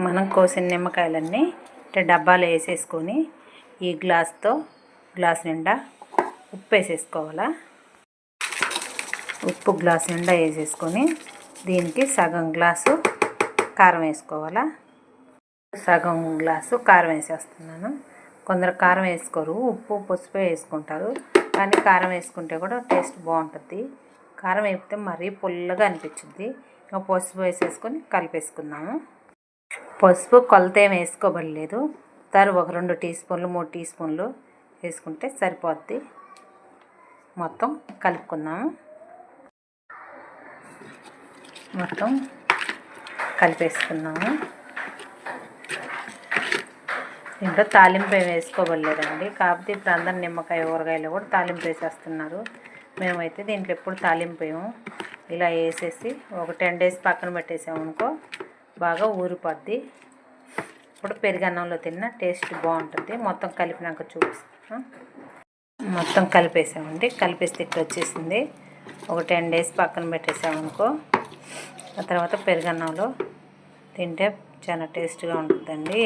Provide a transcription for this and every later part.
మనం కోసిన నిమ్మకాయలన్నీ డబ్బాలో వేసేసుకొని ఈ గ్లాస్ నిండా ఉప్పు వేసేసుకోవాలా. ఉప్పు గ్లాస్ నిండా వేసేసుకొని దీనికి సగం గ్లాసు కారం వేసుకోవాలా. సగం గ్లాసు కారం వేసేస్తున్నాను. కొందరు కారం వేసుకోరు, ఉప్పు పసుపు వేసుకుంటారు. కానీ కారం వేసుకుంటే కూడా టేస్ట్ బాగుంటుంది. కారం వేపితే మరీ పుల్లగా అనిపించింది. ఇంకా పసుపు వేసేసుకొని కలిపేసుకున్నాము. పసుపు కొలత ఏమి వేసుకోబడలేదు. ఒక 2 టీ స్పూన్లు 3 టీ స్పూన్లు వేసుకుంటే సరిపోద్ది. మొత్తం కలుపుకున్నాము. మొత్తం కలిపేసుకున్నాము. దీంట్లో తాలింపు ఏమి వేసుకోబడలేదండి. కాకపోతే ఇప్పుడు అందరు నిమ్మకాయ ఊరగాయలు కూడా తాలింపు వేసేస్తున్నారు. మేమైతే దీంట్లో ఎప్పుడు తాలింపు వేయము. ఇలా వేసేసి ఒక 10 డేస్ పక్కన పెట్టేసామనుకో బాగా ఊరిపోద్ది. ఇప్పుడు పెరుగన్నంలో తిన్న టేస్ట్ బాగుంటుంది. మొత్తం కలిపినాక చూపిస్తాను. మొత్తం కలిపేసామండి. కలిపేస్తే ఇట్లా వచ్చేసింది. ఒక 10 డేస్ పక్కన పెట్టేసామనుకో ఆ తర్వాత పెరుగన్నంలో తింటే చాలా టేస్ట్గా ఉంటుందండి.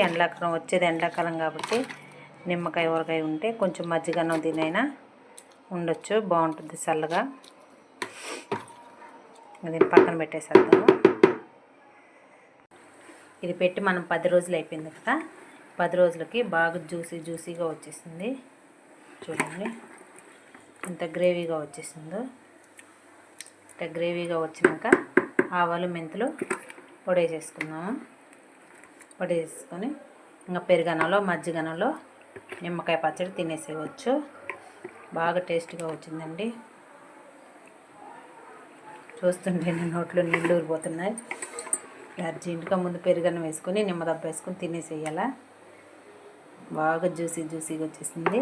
ఎండాకాలం కాబట్టి నిమ్మకాయ ఊరగాయ ఉంటే కొంచెం మజ్జిగన్నం తినైనా ఉండొచ్చు, బాగుంటుంది చల్లగా. అది పక్కన పెట్టేసేద్దాము. ఇది పెట్టి మనం 10 రోజులు అయిపోయింది కదా. 10 రోజులకి బాగా జ్యూసీగా వచ్చేసింది. చూడండి ఎంత గ్రేవీగా వచ్చేసిందో. ఇంత గ్రేవీగా వచ్చినాక ఆవాలు మెంతులు పొడేసేసుకున్నాము. పొడేసుకొని ఇంకా పెరుగన్నంలో మజ్జిగన్నంలో నిమ్మకాయ పచ్చడి తినేసేయవచ్చు. బాగా టేస్ట్గా వచ్చిందండి. చూస్తుంటే నోట్లో నీళ్ళు ఊరిపోతున్నాయి. అర్జెంటుగా ముందు పెరుగన్నం వేసుకొని నిమ్మదబ్బ వేసుకొని తినేసేయాల. బాగా జ్యూసీగా వచ్చేసింది.